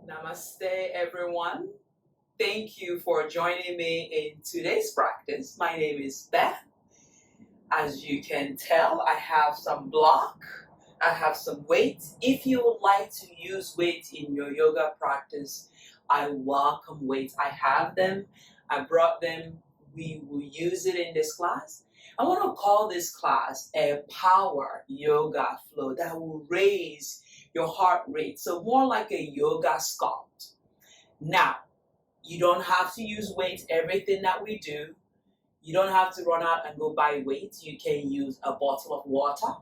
Namaste, everyone. Thank you for joining me in today's practice. My name is Beth. As you can tell, I have some block. I have some weight. If you would like to use weight in your yoga practice, I welcome weights. I have them. I brought them. We will use it in this class. I want to call this class a power yoga flow that will raise your heart rate. So more like a yoga sculpt. Now, you don't have to use weights. Everything that we do, you don't have to run out and go buy weights. You can use a bottle of water.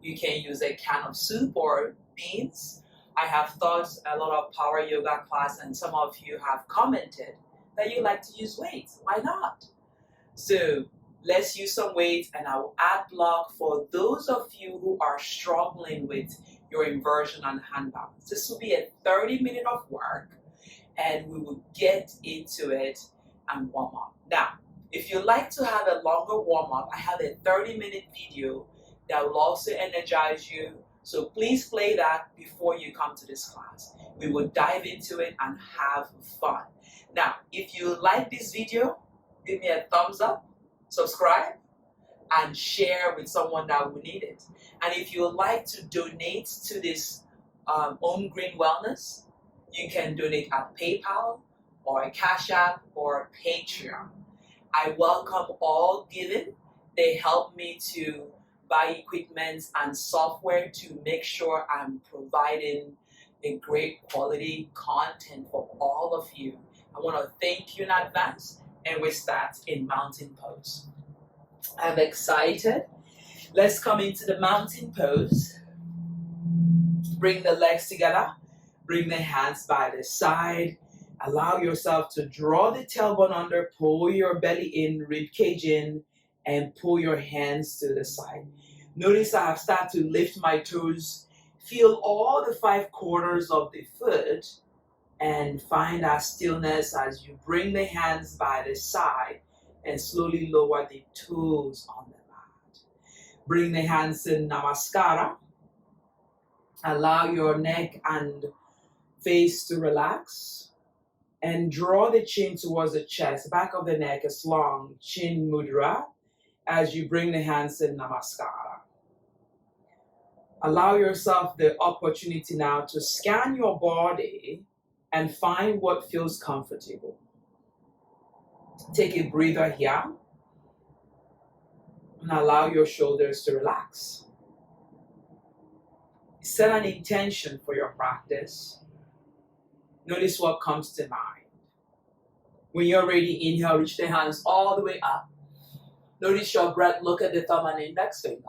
You can use a can of soup or beans. I have taught a lot of power yoga class, and some of you have commented that you like to use weights. Why not? So let's use some weights, and I will add block for those of you who are struggling with your inversion and hand balance. This will be a 30-minute of work, and we will get into it and warm up. Now, if you like to have a longer warm up, I have a 30-minute video that will also energize you. So please play that before you come to this class. We will dive into it and have fun. Now, if you like this video, give me a thumbs up, subscribe, and share with someone that will need it. And if you would like to donate to this Home Green Wellness, you can donate at PayPal or a Cash App or Patreon. I welcome all giving. They help me to buy equipment and software to make sure I'm providing a great quality content for all of you. I want to thank you in advance, and we start in mountain pose. I'm excited. Let's come into the mountain pose. Bring the legs together. Bring the hands by the side. Allow yourself to draw the tailbone under, pull your belly in, rib cage in, and pull your hands to the side. Notice I have started to lift my toes. Feel all the 5 corners of the foot and find that stillness as you bring the hands by the side and slowly lower the toes on the mat. Bring the hands in Namaskara. Allow your neck and face to relax. And draw the chin towards the chest. Back of the neck is long. Chin mudra as you bring the hands in Namaskara. Allow yourself the opportunity now to scan your body and find what feels comfortable. Take a breather here and allow your shoulders to relax. Set an intention for your practice. Notice what comes to mind. When you're ready, inhale, reach the hands all the way up. Notice your breath, look at the thumb and index finger.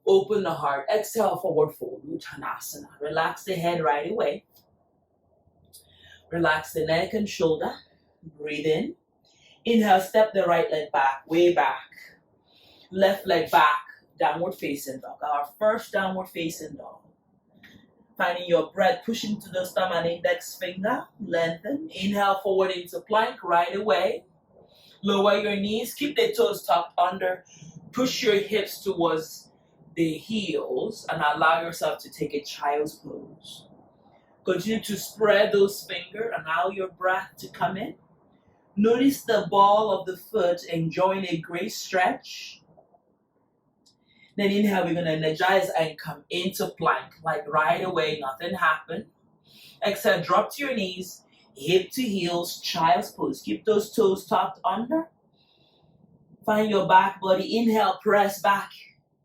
Open the heart, exhale, forward fold, Uttanasana. Relax the head right away. Relax the neck and shoulder. Breathe in. Inhale, step the right leg back, way back. Left leg back, downward facing dog. Our first downward facing dog. Finding your breath, pushing to the thumb and index finger. Lengthen. Inhale, forward into plank right away. Lower your knees. Keep the toes tucked under. Push your hips towards the heels and allow yourself to take a child's pose. Continue to spread those fingers. Allow your breath to come in. Notice the ball of the foot enjoying a great stretch. Then inhale, we're going to energize and come into plank. Like right away, nothing happened. Exhale, drop to your knees, hip to heels, child's pose. Keep those toes tucked under. Find your back body. Inhale, press back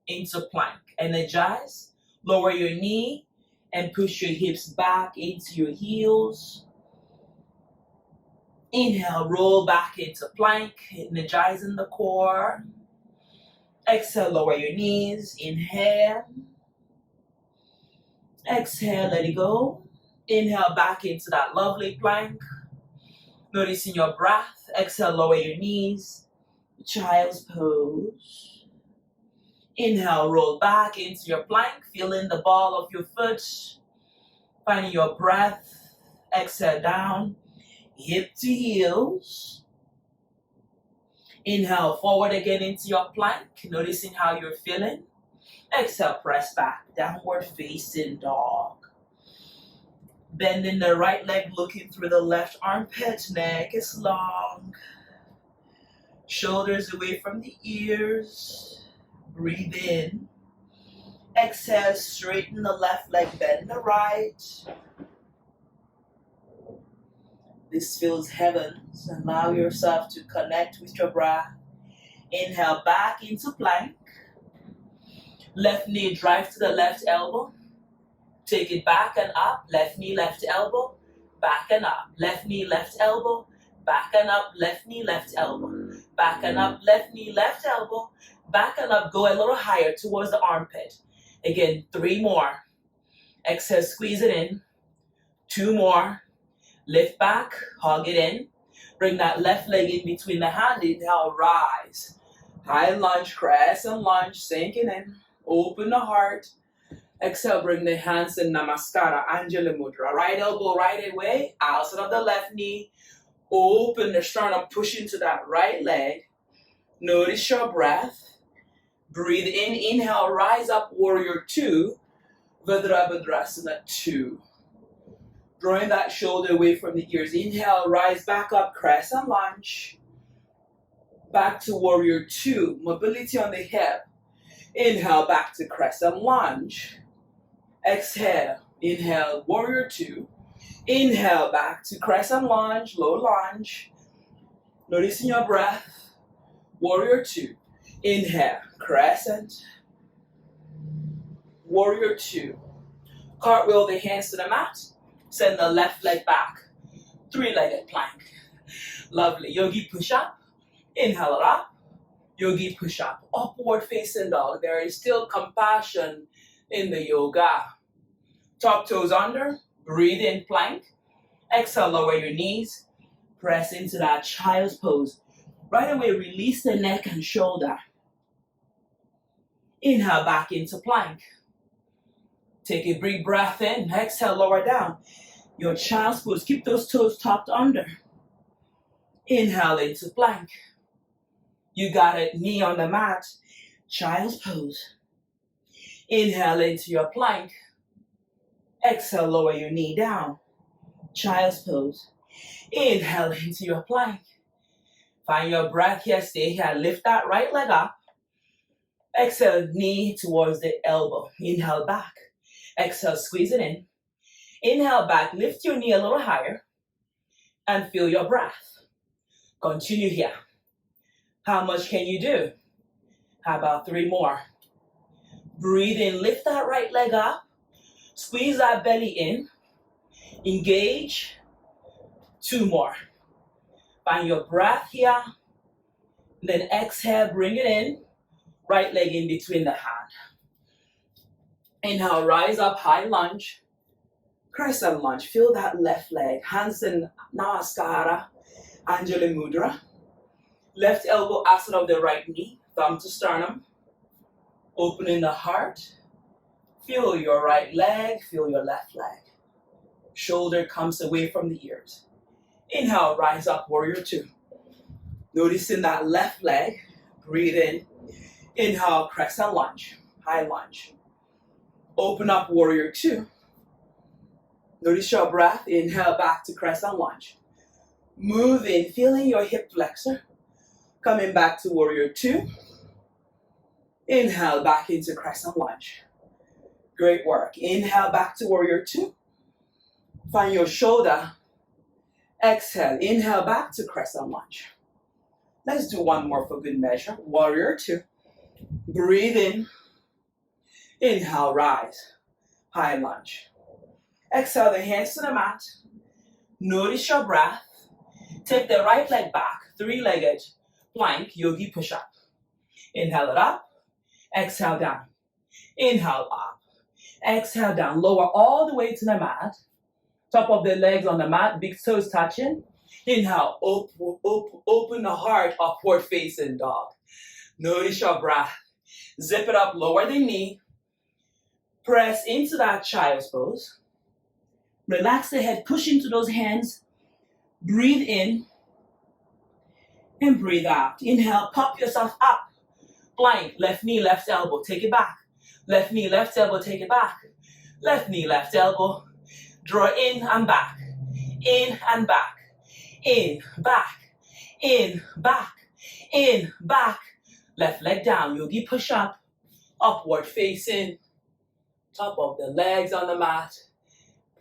into plank. Energize. Lower your knee and push your hips back into your heels. Inhale, roll back into plank, energizing the core. Exhale, lower your knees. Inhale. Exhale, let it go. Inhale, back into that lovely plank. Noticing your breath. Exhale, lower your knees. Child's pose. Inhale, roll back into your plank. Feeling the ball of your foot. Finding your breath. Exhale, down. Hip to heels. Inhale, forward again into your plank. Noticing how you're feeling. Exhale, press back. Downward facing dog. Bending the right leg, looking through the left armpit. Neck is long. Shoulders away from the ears. Breathe in. Exhale, straighten the left leg, bend the right. This feels heavens. Allow yourself to connect with your breath. Inhale back into plank. Left knee drive to the left elbow. Take it back and up. Left knee, left elbow. Back and up. Left knee, left elbow. Back and up. Left knee, left elbow. Back and up. Left knee, left elbow. Back and up. Go a little higher towards the armpit. Again, 3 more. Exhale, squeeze it in. 2 more. Lift back, hug it in. Bring that left leg in between the hand. Inhale, rise. High lunge, crescent lunge, sinking in. Open the heart. Exhale, bring the hands in Namaskara, Anjali Mudra. Right elbow right away, outside of the left knee. Open the sternum, push into that right leg. Notice your breath. Breathe in, inhale, rise up, warrior 2. Virabhadrasana 2. Drawing that shoulder away from the ears. Inhale, rise back up, crescent lunge. Back to warrior 2. Mobility on the hip. Inhale, back to crescent lunge. Exhale, inhale, warrior 2. Inhale, back to crescent lunge, low lunge. Noticing your breath. Warrior 2. Inhale, crescent. Warrior 2. Cartwheel the hands to the mat. Send the left leg back. 3-legged plank. Lovely. Yogi push up. Inhale it up. Yogi push up. Upward facing dog. There is still compassion in the yoga. Top toes under. Breathe in, plank. Exhale, lower your knees. Press into that child's pose. Right away, release the neck and shoulder. Inhale back into plank. Take a big breath in. Exhale, lower down. Your child's pose. Keep those toes tucked under. Inhale into plank. You got it. Knee on the mat. Child's pose. Inhale into your plank. Exhale, lower your knee down. Child's pose. Inhale into your plank. Find your breath here. Stay here. Lift that right leg up. Exhale, knee towards the elbow. Inhale back. Exhale, squeeze it in. Inhale back. Lift your knee a little higher. And feel your breath. Continue here. How much can you do? How about 3 more? Breathe in. Lift that right leg up. Squeeze that belly in. Engage. 2 more. Find your breath here. Then exhale, bring it in. Right leg in between the hand. Inhale, rise up, high lunge. Crescent lunge. Feel that left leg. Hands in Namaskara, Anjali Mudra. Left elbow outside of the right knee. Thumb to sternum. Opening the heart. Feel your right leg. Feel your left leg. Shoulder comes away from the ears. Inhale, rise up, warrior 2. Noticing that left leg. Breathe in. Inhale, crescent lunge, high lunge. Open up, warrior 2. Notice your breath. Inhale back to crescent lunge. Move in, feeling your hip flexor. Coming back to warrior 2. Inhale back into crescent lunge. Great work. Inhale back to warrior 2. Find your shoulder. Exhale. Inhale back to crescent lunge. Let's do 1 more for good measure. Warrior 2. Breathe in. Inhale, rise. High lunge. Exhale, the hands to the mat. Notice your breath. Take the right leg back. 3-legged plank, yogi push-up. Inhale it up. Exhale down. Inhale up. Exhale down. Lower all the way to the mat. Top of the legs on the mat. Big toes touching. Inhale. Open the heart. Upward facing dog. Notice your breath. Zip it up. Lower the knee. Press into that child's pose. Relax the head. Push into those hands. Breathe in. And breathe out. Inhale. Pop yourself up. Plank. Left knee, left elbow. Take it back. Left knee, left elbow. Take it back. Left knee, left elbow. Draw in and back. In and back. In, back. In, back. In, back. Left leg down. Yogi push up. Upward facing. Top of the legs on the mat.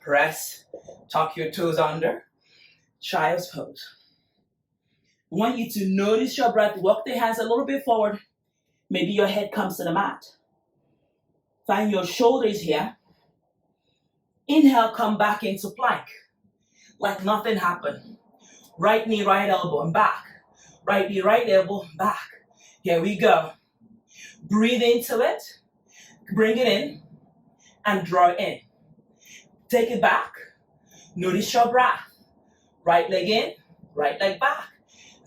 Press. Tuck your toes under. Child's pose. I want you to notice your breath. Walk the hands a little bit forward. Maybe your head comes to the mat. Find your shoulders here. Inhale, come back into plank. Like nothing happened. Right knee, right elbow, and back. Right knee, right elbow, back. Here we go. Breathe into it. Bring it in. And draw in. Take it back. Notice your breath. Right leg in, right leg back.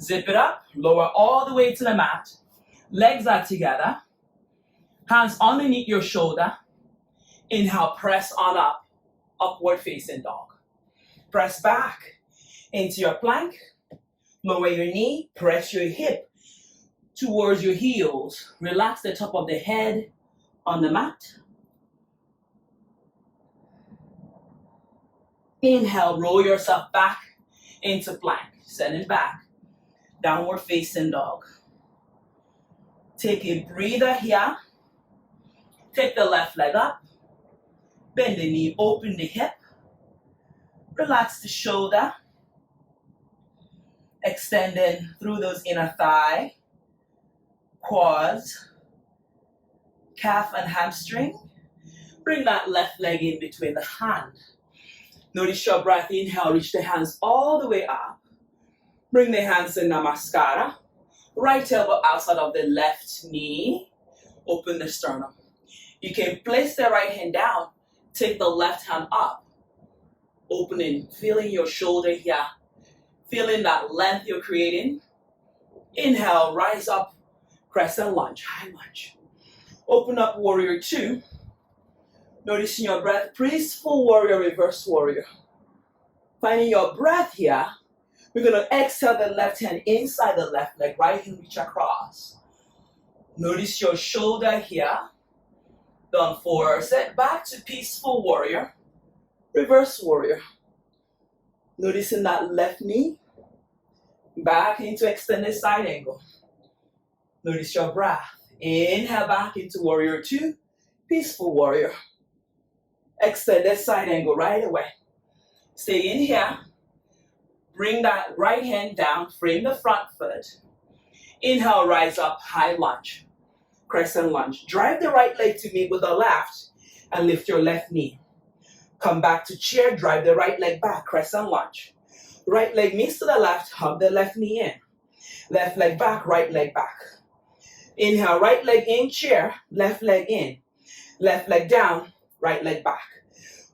Zip it up. Lower all the way to the mat. Legs are together. Hands underneath your shoulder. Inhale, press on up. Upward facing dog. Press back into your plank. Lower your knee. Press your hip towards your heels. Relax the top of the head on the mat. Inhale, roll yourself back into plank. Send it back. Downward facing dog. Take a breather here. Take the left leg up. Bend the knee, open the hip. Relax the shoulder. Extending through those inner thigh, quads, calf and hamstring. Bring that left leg in between the hand. Notice your breath. Inhale, reach the hands all the way up. Bring the hands in Namaskara. Right elbow outside of the left knee. Open the sternum. You can place the right hand down. Take the left hand up. Opening, feeling your shoulder here. Feeling that length you're creating. Inhale, rise up. Crescent lunge, high lunge. Open up warrior two. Noticing your breath. Peaceful warrior, reverse warrior. Finding your breath here. We're going to exhale the left hand inside the left leg. Right hand reach across. Notice your shoulder here. Down forward. Set back to peaceful warrior. Reverse warrior. Noticing that left knee. Back into extended side angle. Notice your breath. Inhale back into warrior two. Peaceful warrior. Extended side angle right away. Stay in here. Bring that right hand down. Frame the front foot. Inhale, rise up, high lunge. Crescent lunge. Drive the right leg to meet with the left and lift your left knee. Come back to chair. Drive the right leg back. Crescent lunge. Right leg meets to the left. Hug the left knee in. Left leg back. Right leg back. Inhale, right leg in chair. Left leg in. Left leg down. Right leg back.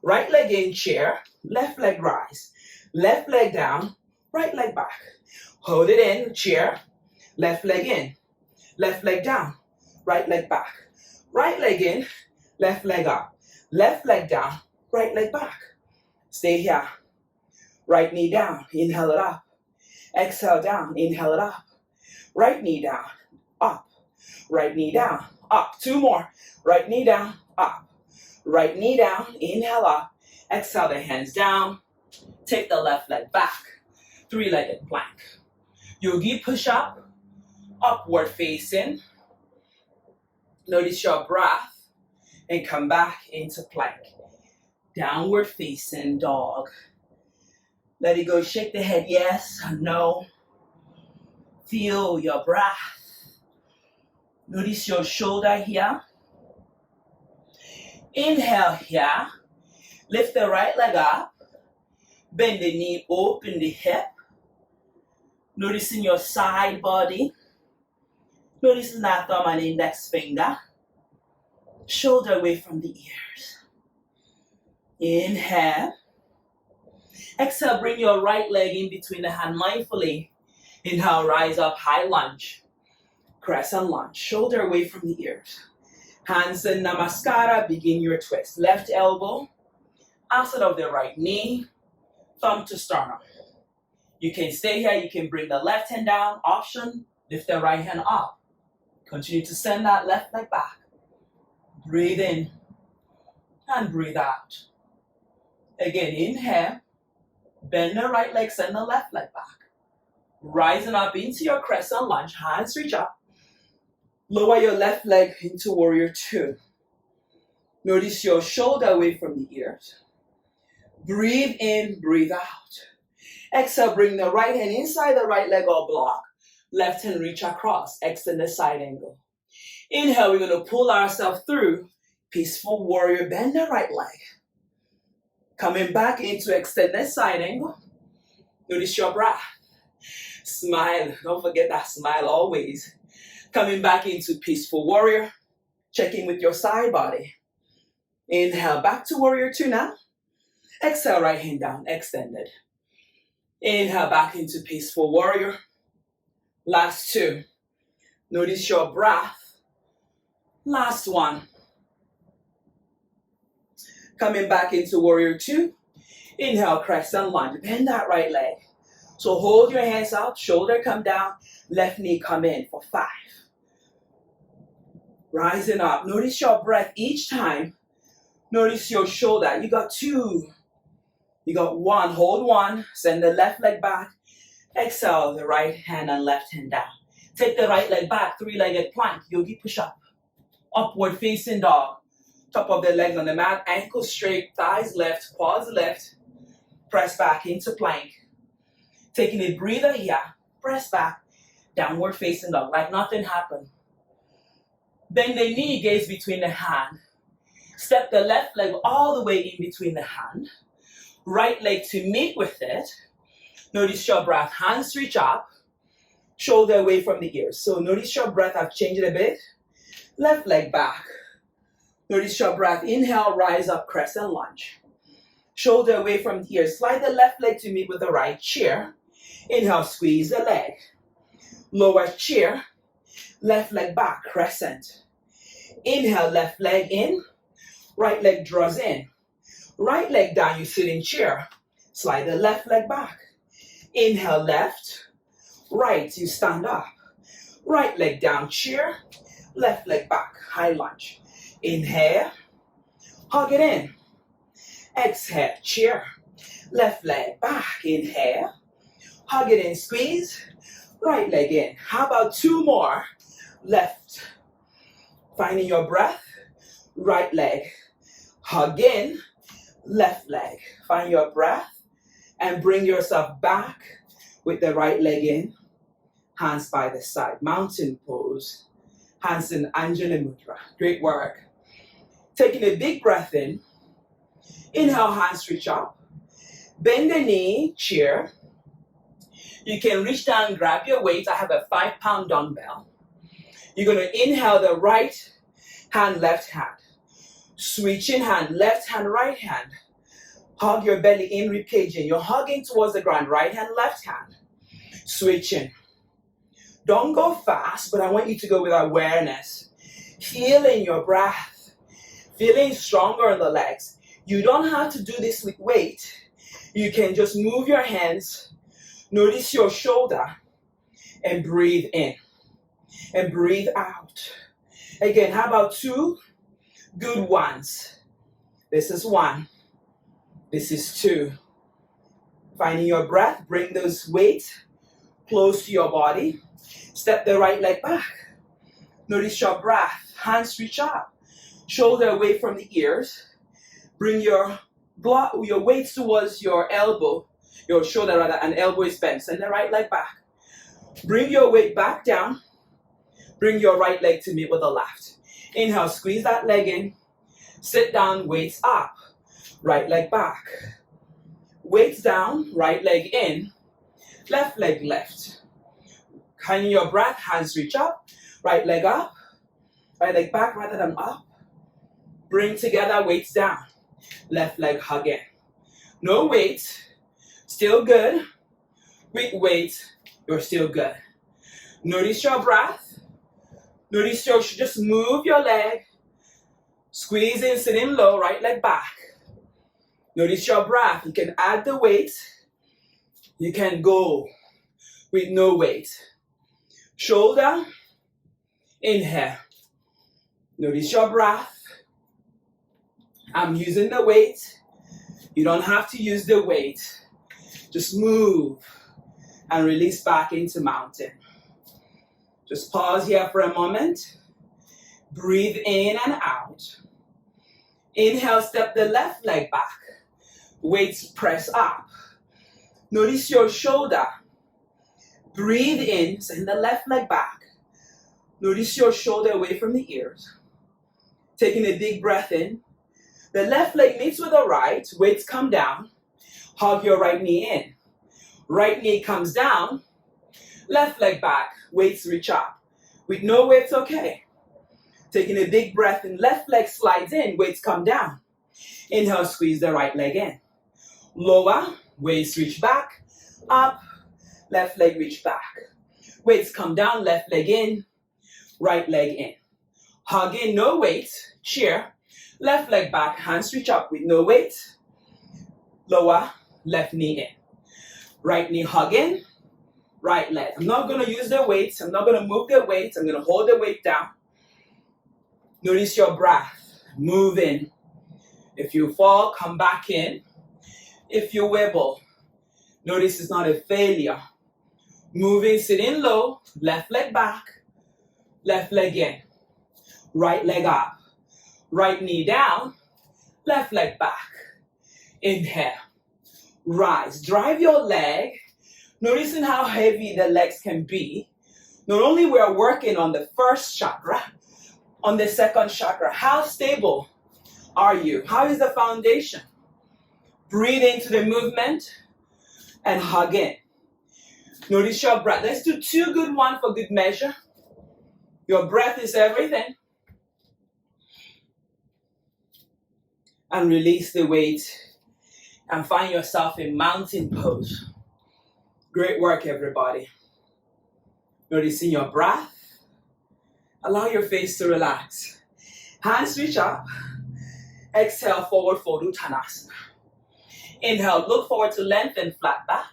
Right leg in chair. Left leg rise. Left leg down. Right leg back. Hold it in chair. Left leg in. Left leg down. Right leg back. Right leg in. Left leg up. Left leg down. Right leg back. Stay here. Right knee down. Inhale it up. Exhale down. Inhale it up. Right knee down. Up. Right knee down. Up. Two more. Right knee down. Up. Right knee down. Inhale up. Exhale the hands down. Take the left leg back. Three-legged plank. Yogi push up. Upward facing. Notice your breath. And come back into plank. Downward facing dog. Let it go. Shake the head. Yes. No. Feel your breath. Notice your shoulder here. Inhale here. Lift the right leg up. Bend the knee, open the hip. Noticing your side body. Noticing that thumb and index finger. Shoulder away from the ears. Inhale. Exhale, bring your right leg in between the hand mindfully. Inhale, rise up, high lunge. Crescent lunge. Shoulder away from the ears. Hands in Namaskara, begin your twist. Left elbow, outside of the right knee, thumb to sternum. You can stay here, you can bring the left hand down, option, lift the right hand up. Continue to send that left leg back. Breathe in and breathe out. Again, inhale. Bend the right leg, send the left leg back. Rising up into your crescent lunge. Hands reach up. Lower your left leg into warrior two. Notice your shoulder away from the ears. Breathe in, breathe out. Exhale, bring the right hand inside the right leg or block. Left hand reach across. Extend the side angle. Inhale, we're going to pull ourselves through. Peaceful warrior, bend the right leg. Coming back into extended side angle. Notice your breath. Smile. Don't forget that smile always. Coming back into peaceful warrior. Checking with your side body. Inhale, back to warrior two now. Exhale, right hand down, extended. Inhale, back into peaceful warrior. Last two. Notice your breath. Last one. Coming back into warrior two. Inhale, crescent lunge. Bend that right leg. So hold your hands out, shoulder come down, left knee come in for 5. Rising up. Notice your breath each time. Notice your shoulder. You got 2. You got 1. Hold 1. Send the left leg back. Exhale, the right hand and left hand down. Take the right leg back, 3-legged plank, yogi push-up. Upward facing dog. Top of the legs on the mat, ankles straight, thighs left, quads left. Press back into plank. Taking a breather here, press back, downward facing dog, like nothing happened. Bend the knee, gaze between the hand. Step the left leg all the way in between the hand. Right leg to meet with it. Notice your breath, hands reach up, shoulder away from the ears. So notice your breath, I've changed it a bit. Left leg back. Notice your breath, inhale, rise up, crescent lunge. Shoulder away from the ears, slide the left leg to meet with the right chair. Inhale, squeeze the leg. Lower chair, left leg back, crescent. Inhale, left leg in, right leg draws in. Right leg down, you sit in chair. Slide the left leg back. Inhale, left, right, you stand up. Right leg down, chair, left leg back, high lunge. Inhale, hug it in. Exhale, chair, left leg back. Inhale, hug it in, squeeze, right leg in. How about 2 more? Left, finding your breath, right leg, hug in, left leg. Find your breath and bring yourself back with the right leg in, hands by the side, mountain pose, hands in Anjali Mudra. Great work. Taking a big breath in, inhale, hands reach up, bend the knee, chair. You can reach down, grab your weight. I have a 5-pound dumbbell. You're going to inhale the right hand, left hand. Switching hand, left hand, right hand. Hug your belly in, ribcage. You're hugging towards the ground, right hand, left hand. Switching. Don't go fast, but I want you to go with awareness. Feeling your breath. Feeling stronger in the legs. You don't have to do this with weight. You can just move your hands. Notice your shoulder. And breathe in. And breathe out. Again, how about 2 good ones? This is 1. This is 2. Finding your breath, bring those weights close to your body. Step the right leg back. Notice your breath, hands reach up. Shoulder away from the ears. Bring your weights towards your elbow, your shoulder rather, and elbow is bent. Send the right leg back. Bring your weight back down. Bring your right leg to meet with the left. Inhale, squeeze that leg in. Sit down, weights up. Right leg back. Weights down, right leg in. Left leg left. Finding your breath, hands reach up. Right leg up. Right leg back rather than up. Bring together, weights down. Left leg hug in. No weight. Still good. With weight, you're still good. Notice your breath. Notice your, just move your leg. Squeeze in, sitting low, right leg back. Notice your breath. You can add the weight. You can go with no weight. Shoulder, inhale. Notice your breath. I'm using the weight. You don't have to use the weight. Just move and release back into mountain. Just pause here for a moment. Breathe in and out. Inhale, step the left leg back. Weights press up. Notice your shoulder. Breathe in, send the left leg back. Notice your shoulder away from the ears. Taking a big breath in. The left leg meets with the right. Weights come down. Hug your right knee in. Right knee comes down. Left leg back. Weights reach up. With no weights, okay. Taking a big breath in. Left leg slides in. Weights come down. Inhale, squeeze the right leg in. Lower. Weights reach back. Up. Left leg reach back. Weights come down. Left leg in. Right leg in. Hug in. No weight. Chair. Left leg back. Hands reach up with no weight. Lower. Left knee in. Right knee hug in. Right leg. I'm not going to use the weights. I'm not going to move the weights. I'm going to hold the weight down. Notice your breath. Move in. If you fall, come back in. If you wibble, notice it's not a failure. Moving, sitting low. Left leg back. Left leg in. Right leg up. Right knee down. Left leg back. Inhale. Rise. Drive your leg. Noticing how heavy the legs can be. Not only we're working on the first chakra, on the second chakra. How stable are you? How is the foundation? Breathe into the movement and hug in. Notice your breath. Let's do 2 good ones for good measure. Your breath is everything. And release the weight and find yourself in mountain pose. Great work, everybody. Noticing your breath. Allow your face to relax. Hands reach up. Exhale, forward fold, Uttanasana. Inhale, look forward to lengthen, flat back.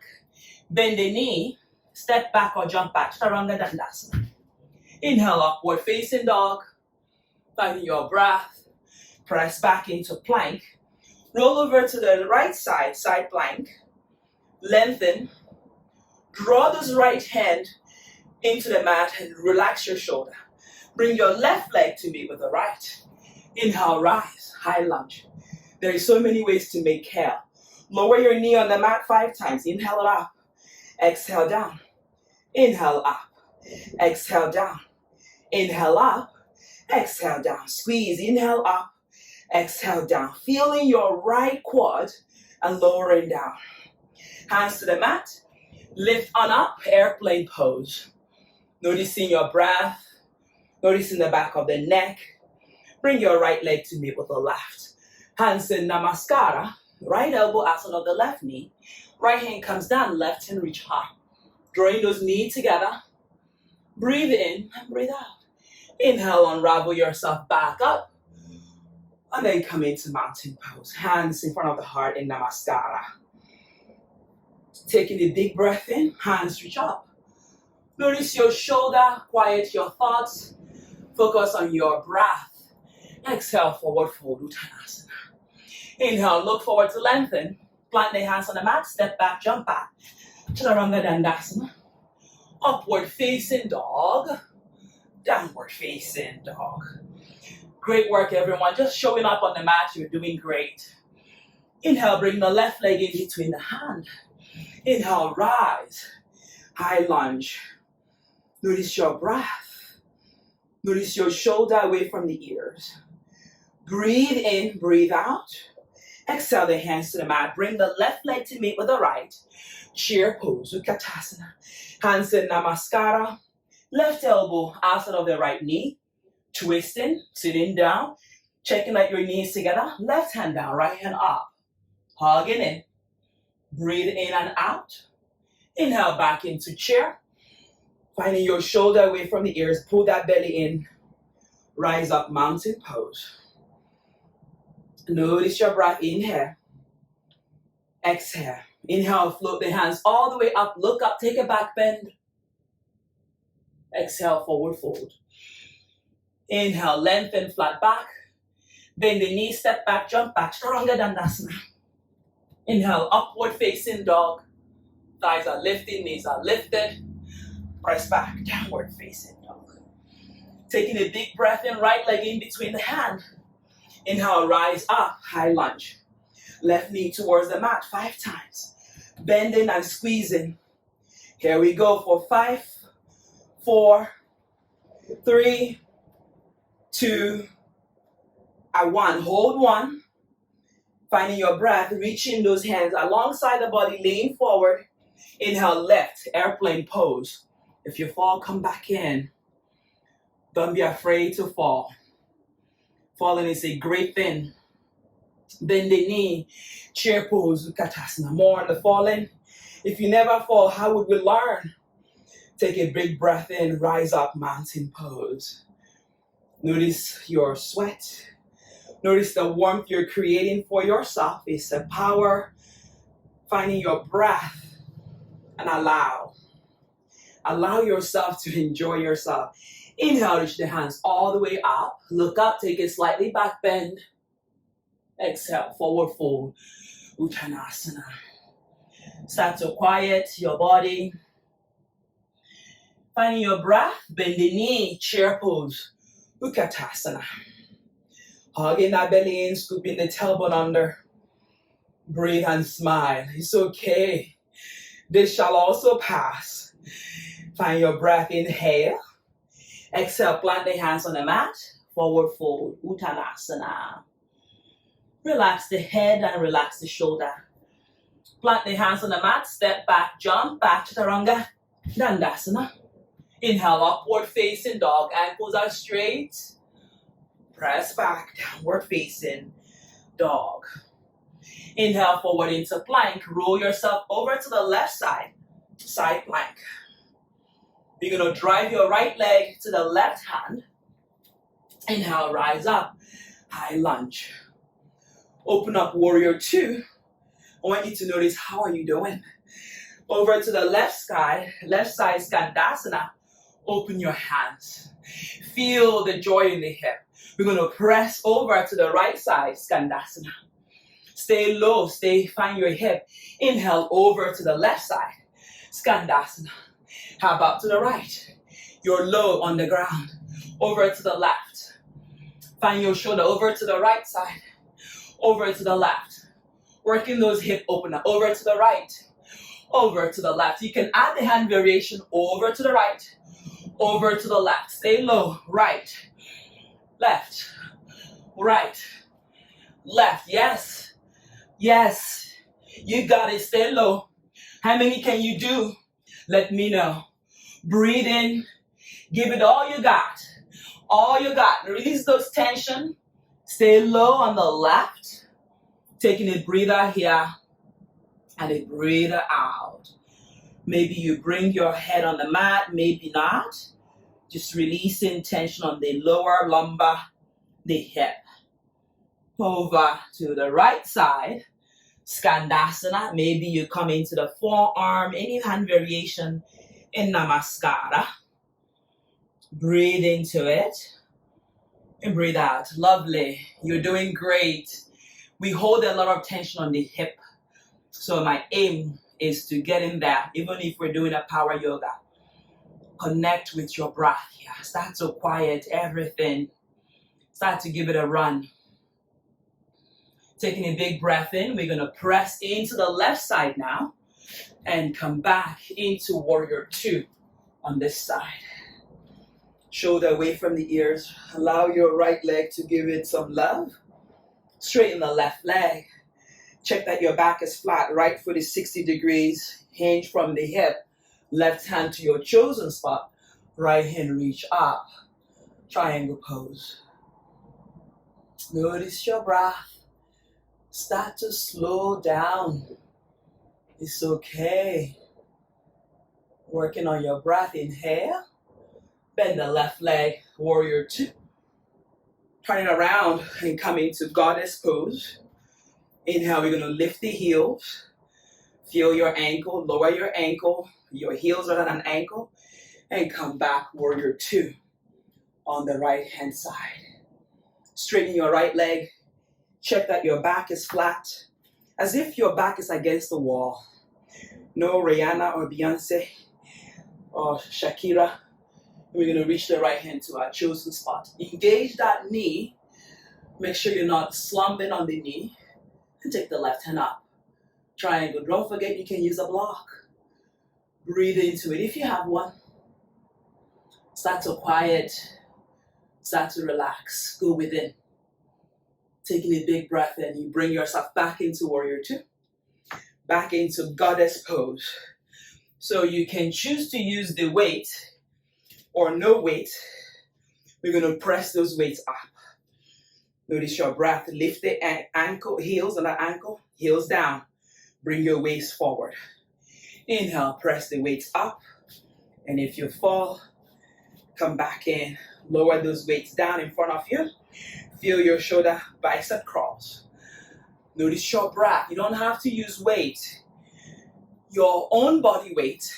Bend the knee, step back or jump back, Chaturanga Dandasana. Inhale, upward facing dog. Finding your breath. Press back into plank. Roll over to the right side, side plank. Lengthen. Draw this right hand into the mat and relax your shoulder. Bring your left leg to meet with the right. Inhale, rise, high lunge. There are so many ways to make hair. Lower your knee on the mat 5 times. Inhale up. Exhale down. Inhale up. Exhale down. Inhale up. Exhale down. Squeeze. Inhale up. Exhale down. Feeling your right quad and lowering down. Hands to the mat. Lift on up. Airplane pose. Noticing your breath. Noticing the back of the neck. Bring your right leg to meet with the left. Hands in Namaskara. Right elbow asana of the left knee. Right hand comes down, left hand reach high. Drawing those knees together. Breathe in and breathe out. Inhale, unravel yourself back up. And then come into mountain pose. Hands in front of the heart in Namaskara. Taking a big breath in, hands reach up. Notice your shoulder, quiet your thoughts. Focus on your breath. Exhale, forward fold, Uttanasana. Inhale, look forward to lengthen. Plant the hands on the mat, step back, jump back. Chaturanga Dandasana. Upward facing dog. Downward facing dog. Great work, everyone. Just showing up on the mat, you're doing great. Inhale, bring the left leg in between the hand. Inhale, rise. High lunge. Notice your breath. Notice your shoulder away from the ears. Breathe in, breathe out. Exhale the hands to the mat. Bring the left leg to meet with the right. Chair pose, Utkatasana. Hands in Namaskara. Left elbow outside of the right knee. Twisting, sitting down. Checking out your knees together. Left hand down, right hand up. Hugging in. Breathe in and out. Inhale back into chair. Finding your shoulder away from the ears. Pull that belly in. Rise up, mountain pose. Notice your breath. Inhale. Exhale. Inhale, float the hands all the way up. Look up, take a back bend. Exhale, forward fold. Inhale, lengthen, flat back. Bend the knee, step back, jump back. Chaturanga Dandasana. Inhale, upward facing dog. Thighs are lifted, knees are lifted. Press back, downward facing dog. Taking a deep breath in, right leg in between the hand. Inhale, rise up, high lunge. Left knee towards the mat 5 times. Bending and squeezing. Here we go for 5, 4, 3, 2, and 1. Hold 1. Finding your breath, reaching those hands alongside the body, lean forward. Inhale, left, airplane pose. If you fall, come back in. Don't be afraid to fall. Falling is a great thing. Bend the knee, chair pose, Uttanasana. More on the falling. If you never fall, how would we learn? Take a big breath in, rise up, mountain pose. Notice your sweat. Notice the warmth you're creating for yourself. It's a power. Finding your breath and allow. Allow yourself to enjoy yourself. Inhale, reach the hands all the way up. Look up, take a slightly back bend. Exhale, forward fold, Uttanasana. Start to quiet your body. Finding your breath, bend the knee, chair pose, Uttanasana. Hugging that belly in, scooping the tailbone under. Breathe and smile. It's okay. This shall also pass. Find your breath, inhale. Exhale, plant the hands on the mat. Forward fold, Uttanasana. Relax the head and relax the shoulder. Plant the hands on the mat, step back, jump back, Chaturanga, Dandasana. Inhale, upward facing dog, ankles are straight. Press back, downward facing dog. Inhale, forward into plank. Roll yourself over to the left side, side plank. You're going to drive your right leg to the left hand. Inhale, rise up, high lunge. Open up, warrior 2. I want you to notice, how are you doing? Over to the left side, Skandasana. Open your hands. Feel the joy in the hip. We're going to press over to the right side, Skandasana. Stay low, find your hip. Inhale, over to the left side, Skandasana. How about to the right? You're low on the ground. Over to the left. Find your shoulder over to the right side. Over to the left. Working those hip opener. Over to the right. Over to the left. You can add the hand variation over to the right. Over to the left. Stay low. Right. Left. Right. Left. Yes. Yes. You got it. Stay low. How many can you do? Let me know. Breathe in. Give it all you got. All you got. Release those tension. Stay low on the left. Taking a breather here and a breather out. Maybe you bring your head on the mat, maybe not. Just releasing tension on the lower lumbar, the hip. Over to the right side, Skandasana. Maybe you come into the forearm, any hand variation in Namaskara. Breathe into it and breathe out. Lovely. You're doing great. We hold a lot of tension on the hip. So my aim is to get in there, even if we're doing a power yoga. Connect with your breath here. Start to quiet everything. Start to give it a run. Taking a big breath in, we're going to press into the left side now and come back into warrior 2 on this side. Shoulder away from the ears. Allow your right leg to give it some love. Straighten the left leg. Check that your back is flat. Right foot is 60 degrees. Hinge from the hip. Left hand to your chosen spot. Right hand reach up. Triangle pose. Notice your breath. Start to slow down. It's okay. Working on your breath. Inhale. Bend the left leg. Warrior 2. Turn it around and come into goddess pose. Inhale, we're going to lift the heels. Feel your ankle, lower your ankle. Your heels are at an ankle. And come back, warrior 2 on the right hand side. Straighten your right leg. Check that your back is flat. as if your back is against the wall. No Rihanna or Beyonce or Shakira. We're going to reach the right hand to our chosen spot. Engage that knee. Make sure you're not slumping on the knee. And take the left hand up. Triangle. Don't forget you can use a block. Breathe into it if you have one. Start to quiet. Start to relax. Go within. Taking a big breath in. You bring yourself back into Warrior 2. Back into Goddess pose. So you can choose to use the weight or no weight. We're going to press those weights up. Notice your breath. Lift the ankle, heels on the ankle, heels down. Bring your waist forward. Inhale, press the weights up. And if you fall, come back in. Lower those weights down in front of you. Feel your shoulder bicep curls. Notice your breath. You don't have to use weight. Your own body weight.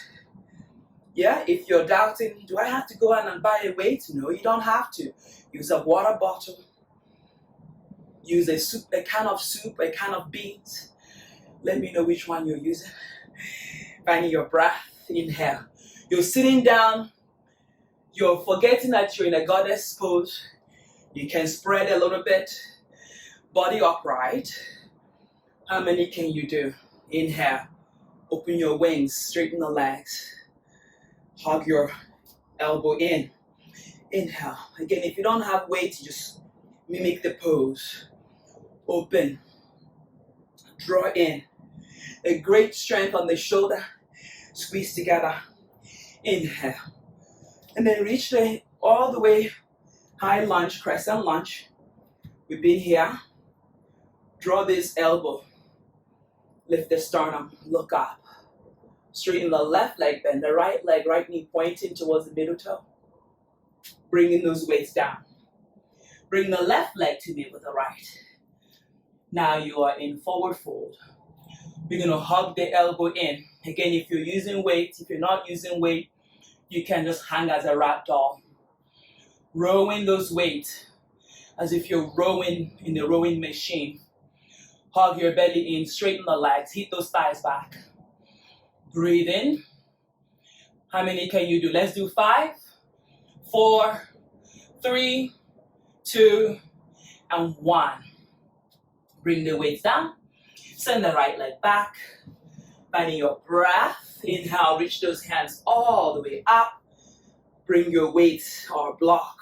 Yeah, if you're doubting, do I have to go out and buy a weight? No, you don't have to. Use a water bottle. Use a can of soup, a can of beans. Let me know which one you're using. Finding your breath. Inhale. You're sitting down. You're forgetting that you're in a goddess pose. You can spread a little bit. Body upright. How many can you do? Inhale. Open your wings. Straighten the legs. Hug your elbow in. Inhale. Again, if you don't have weight, just mimic the pose. Open. Draw in. A great strength on the shoulder. Squeeze together. Inhale. And then reach all the way high lunge, crescent lunge. We've been here. Draw this elbow. Lift the sternum. Look up. Straighten the left leg, bend the right leg, right knee pointing towards the middle toe. Bringing those weights down. Bring the left leg to meet with the right. Now you are in forward fold. We're going to hug the elbow in. Again, if you're using weight, if you're not using weight, you can just hang as a rat doll. Rowing those weights as if you're rowing in the rowing machine. Hug your belly in, straighten the legs, hit those thighs back. Breathe in. How many can you do? Let's do 5, 4, 3, 2, and 1. Bring the weights down. Send the right leg back. Finding your breath. Inhale, reach those hands all the way up. Bring your weight or block.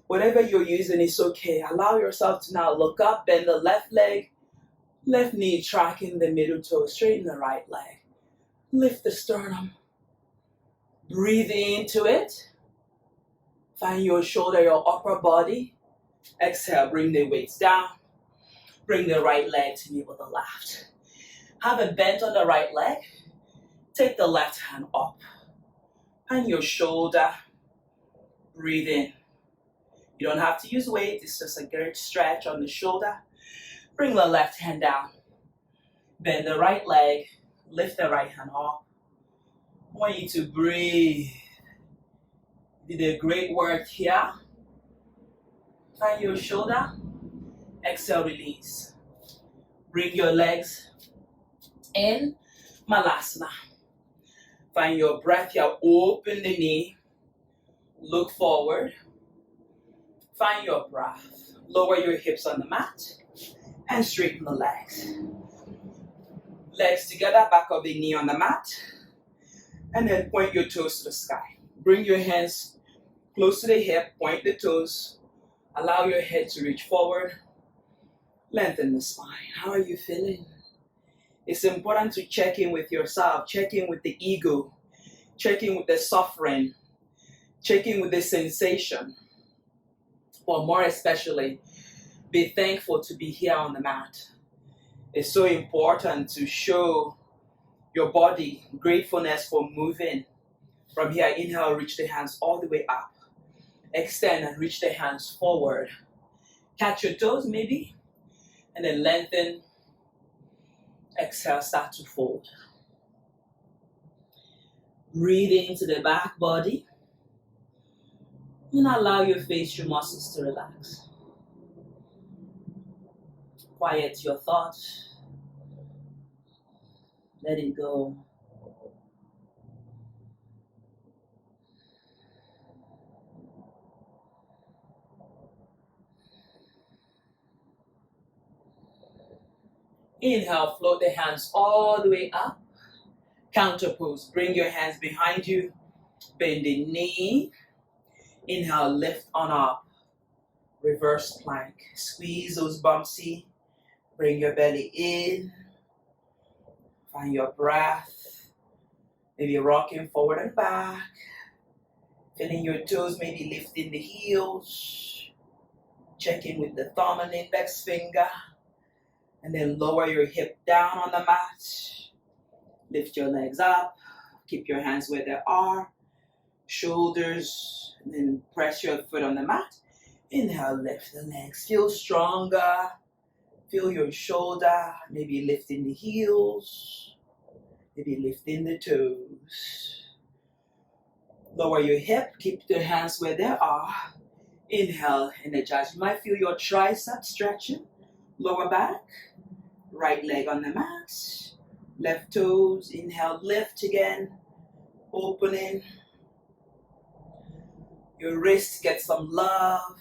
Whatever you're using is okay. Allow yourself to now look up, bend the left leg, left knee tracking the middle toe, straighten the right leg. Lift the sternum. Breathe into it. Find your shoulder, your upper body. Exhale, bring the weights down. Bring the right leg to meet with the left. Have a bend on the right leg. Take the left hand up. And your shoulder. Breathe in. You don't have to use weight. It's just a great stretch on the shoulder. Bring the left hand down. Bend the right leg. Lift the right hand up. I want you to breathe. You did a great work here. Find your shoulder. Exhale, release. Bring your legs in. Malasana. Find your breath here. Open the knee. Look forward. Find your breath. Lower your hips on the mat. And straighten the legs. Legs together, back of the knee on the mat. And then point your toes to the sky. Bring your hands close to the hip, point the toes. Allow your head to reach forward. Lengthen the spine. How are you feeling? It's important to check in with yourself, check in with the ego, check in with the suffering, check in with the sensation. Or more especially, be thankful to be here on the mat. It's so important to show your body gratefulness for moving. From here, inhale, reach the hands all the way up. Extend and reach the hands forward. Catch your toes maybe, and then lengthen. Exhale, start to fold. Breathe into the back body. And allow your facial muscles to relax. Quiet your thoughts. Let it go. Inhale, float the hands all the way up. Counter pose. Bring your hands behind you. Bend the knee. Inhale, lift on up. Reverse plank. Squeeze those bumpsy. Bring your belly in. Find your breath. Maybe rocking forward and back. Feeling your toes, maybe lifting the heels. Check in with the thumb and index finger. And then lower your hip down on the mat. Lift your legs up. Keep your hands where they are. Shoulders. And then press your foot on the mat. Inhale, lift the legs. Feel stronger. Feel your shoulder. Maybe lifting the heels. Maybe lifting the toes. Lower your hip. Keep the hands where they are. Inhale, energize. You might feel your tricep stretching. Lower back. Right leg on the mat. Left toes. Inhale, lift again. Opening. Your wrists get some love.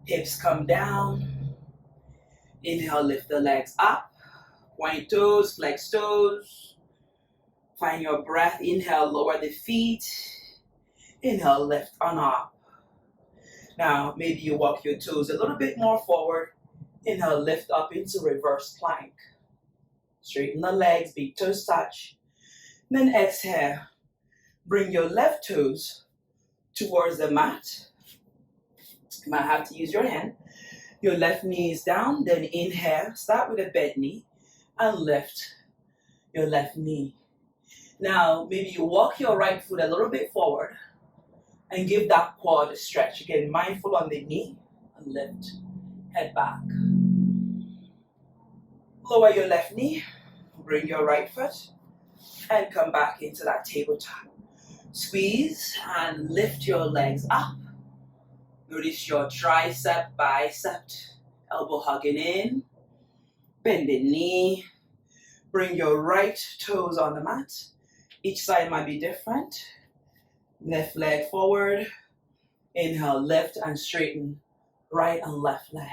Hips come down. Inhale, lift the legs up. Point toes, flex toes. Find your breath. Inhale, lower the feet. Inhale, lift on up. Now, maybe you walk your toes a little bit more forward. Inhale, lift up into reverse plank. Straighten the legs, big toes touch. Then exhale. Bring your left toes towards the mat. You might have to use your hand. Your left knee is down. Then inhale. Start with a bent knee and lift your left knee. Now, maybe you walk your right foot a little bit forward and give that quad a stretch. Again, mindful on the knee and lift. Head back. Lower your left knee. Bring your right foot and come back into that tabletop. Squeeze and lift your legs up. Notice your tricep, bicep, elbow hugging in. Bend the knee. Bring your right toes on the mat. Each side might be different. Left leg forward. Inhale, lift and straighten right and left leg.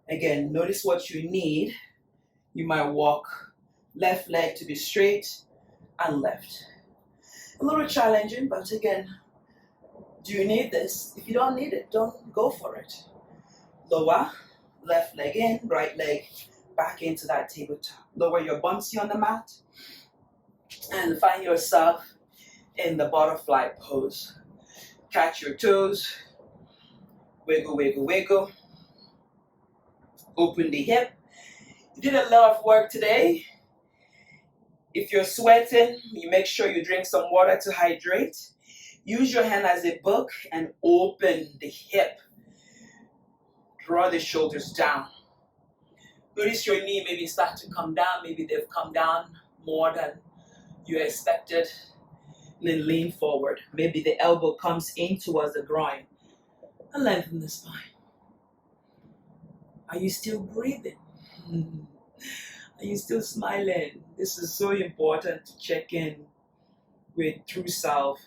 Again, notice what you need. You might walk left leg to be straight and left. A little challenging, but again, do you need this? If you don't need it, don't go for it. Lower, left leg in, right leg back into that tabletop. Lower your bunsy on the mat and find yourself in the butterfly pose. Catch your toes, wiggle, wiggle, wiggle. Open the hip. You did a lot of work today. If you're sweating, you make sure you drink some water to hydrate. Use your hand as a book and open the hip. Draw the shoulders down. Notice your knee maybe start to come down. Maybe they've come down more than you expected. And then lean forward. Maybe the elbow comes in towards the groin. And lengthen the spine. Are you still breathing? Are you still smiling? This is so important to check in with true self.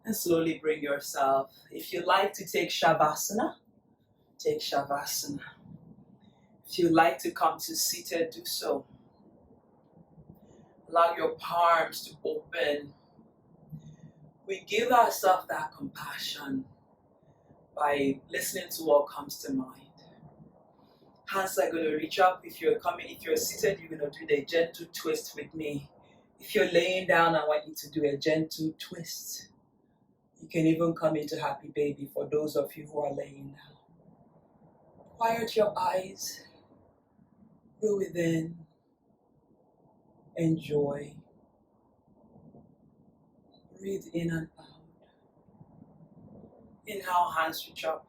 And slowly bring yourself. If you like to take Shavasana, take Shavasana. If you like to come to seated, do so. Allow your palms to open. We give ourselves that compassion by listening to what comes to mind. Hands are going to reach up. If you're seated, you're going to do the gentle twist with me. If you're laying down, I want you to do a gentle twist. You can even come into happy baby for those of you who are laying down. Quiet your eyes. Go within. Enjoy. Breathe in and out. Inhale, hands reach up.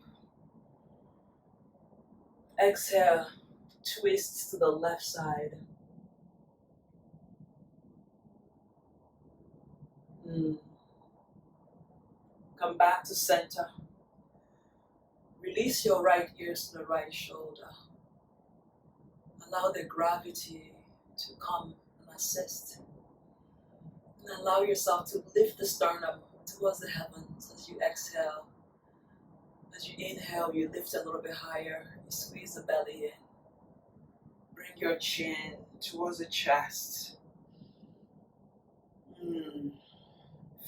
Exhale, twist to the left side. Come back to center. Release your right ears to the right shoulder. Allow the gravity to come and assist. And allow yourself to lift the sternum towards the heavens as you exhale. As you inhale, you lift a little bit higher. You squeeze the belly in. Bring your chin towards the chest.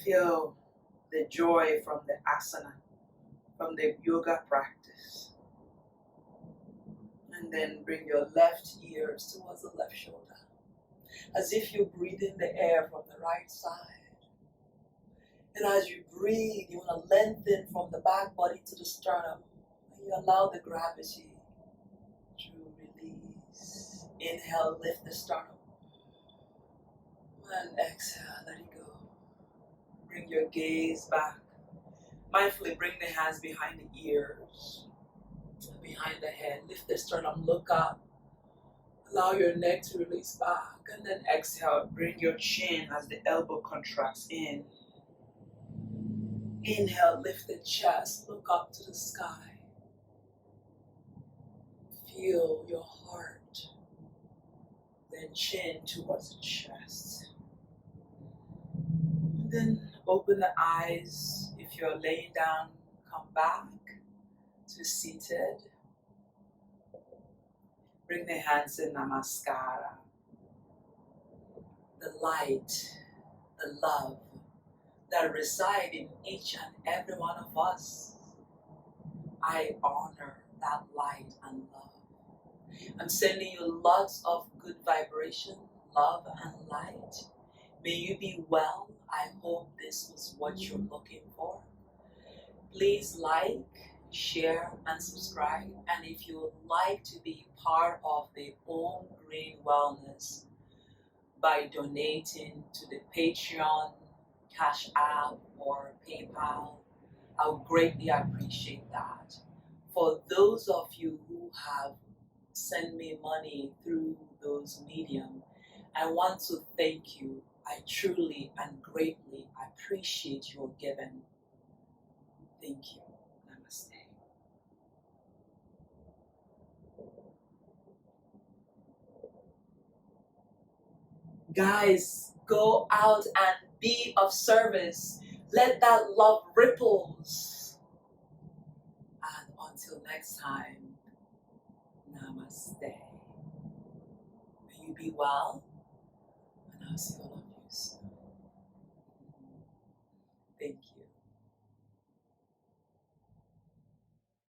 Feel the joy from the asana, from the yoga practice. And then bring your left ears towards the left shoulder. As if you breathe in the air from the right side. And as you breathe, you want to lengthen from the back body to the sternum. And you allow the gravity to release. Inhale, lift the sternum. And exhale, let it go. Bring your gaze back. Mindfully bring the hands behind the ears, behind the head. Lift the sternum, look up. Allow your neck to release back. And then exhale, bring your chin as the elbow contracts in. Inhale, lift the chest, look up to the sky. Feel your heart. Then chin towards the chest. And then open the eyes. If you're laying down, come back to seated. Bring the hands in Namaskara. The light, the love that reside in each and every one of us. I honor that light and love. I'm sending you lots of good vibration, love and light. May you be well. I hope this was what you're looking for. Please like, share and subscribe. And if you would like to be part of the Home Green Wellness by donating to the Patreon, Cash App or PayPal, I would greatly appreciate that. For those of you who have sent me money through those medium, I want to thank you. I truly and greatly appreciate your giving. Thank you. Namaste. Guys, go out and be of service. Let that love ripples. And until next time, namaste. May you be well, and I'll see you all.